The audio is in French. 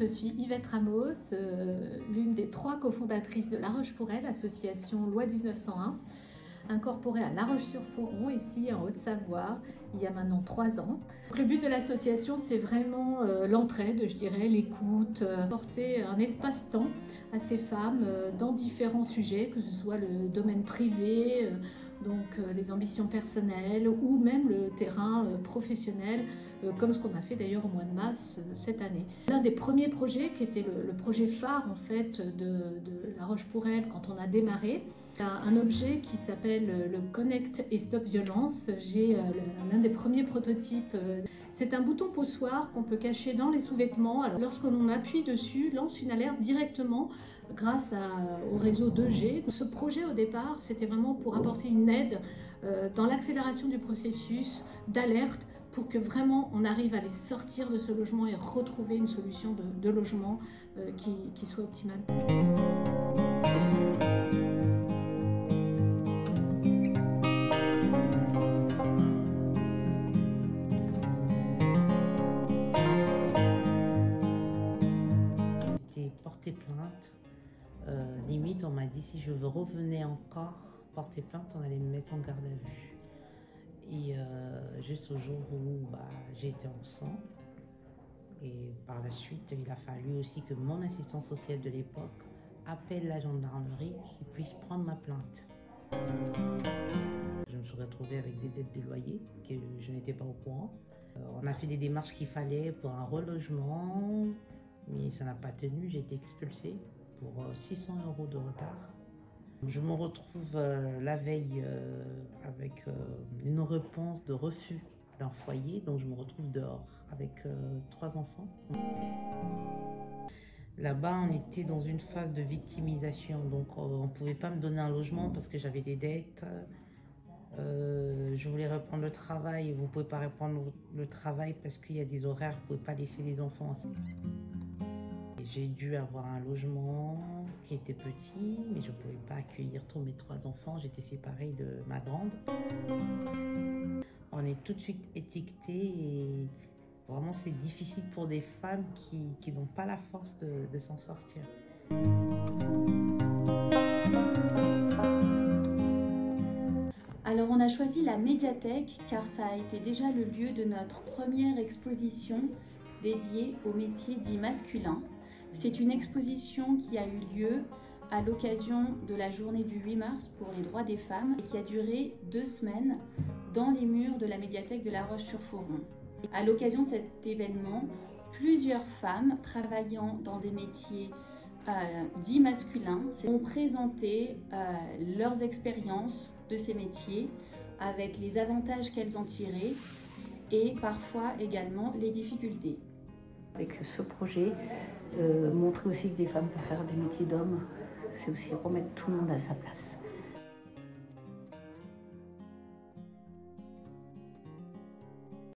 je suis Yvette Ramos, l'une des 3 cofondatrices de La Roche-pour-Elle, association Loi 1901, incorporée à La Roche-sur-Foron, ici en Haute-Savoie, il y a maintenant 3 ans. Le but de l'association, c'est vraiment l'entraide, je dirais, l'écoute, apporter un espace-temps à ces femmes dans différents sujets, que ce soit le domaine privé, les ambitions personnelles ou même le terrain professionnel, comme ce qu'on a fait d'ailleurs au mois de mars cette année. L'un des premiers projets qui était le projet phare en fait de La Roche-pour-Elle quand on a démarré, un objet qui s'appelle le Connect et Stop Violence. J'ai l'un des premiers prototypes. C'est un bouton poussoir qu'on peut cacher dans les sous-vêtements. Alors, lorsque l'on appuie dessus, lance une alerte directement grâce au réseau 2G. Ce projet au départ, c'était vraiment pour apporter une aide dans l'accélération du processus d'alerte pour que vraiment on arrive à les sortir de ce logement et retrouver une solution de logement qui soit optimale. J'ai porté plainte. Limite, on m'a dit si je revenais encore porter plainte, on allait me mettre en garde à vue. Et juste au jour où j'ai été en sang. Et par la suite, il a fallu aussi que mon assistant social de l'époque appelle la gendarmerie qui puisse prendre ma plainte. Je me suis retrouvée avec des dettes de loyer que je n'étais pas au courant. On a fait les démarches qu'il fallait pour un relogement, mais ça n'a pas tenu. J'ai été expulsée pour 600 € de retard. Je me retrouve la veille avec une réponse de refus d'un foyer, donc je me retrouve dehors avec 3 enfants. Là-bas, on était dans une phase de victimisation, donc on ne pouvait pas me donner un logement parce que j'avais des dettes. Je voulais reprendre le travail, vous ne pouvez pas reprendre le travail parce qu'il y a des horaires, vous ne pouvez pas laisser les enfants. J'ai dû avoir un logement qui était petit, mais je ne pouvais pas accueillir tous mes 3 enfants. J'étais séparée de ma grande. On est tout de suite étiqueté et vraiment c'est difficile pour des femmes qui n'ont pas la force de s'en sortir. Alors on a choisi la médiathèque car ça a été déjà le lieu de notre première exposition dédiée aux métiers dits masculins. C'est une exposition qui a eu lieu à l'occasion de la journée du 8 mars pour les droits des femmes et qui a duré 2 semaines dans les murs de la médiathèque de La Roche-sur-Foron. À l'occasion de cet événement, plusieurs femmes travaillant dans des métiers dits masculins ont présenté leurs expériences de ces métiers avec les avantages qu'elles en tiraient et parfois également les difficultés. Avec ce projet, montrer aussi que des femmes peuvent faire des métiers d'hommes, c'est aussi remettre tout le monde à sa place.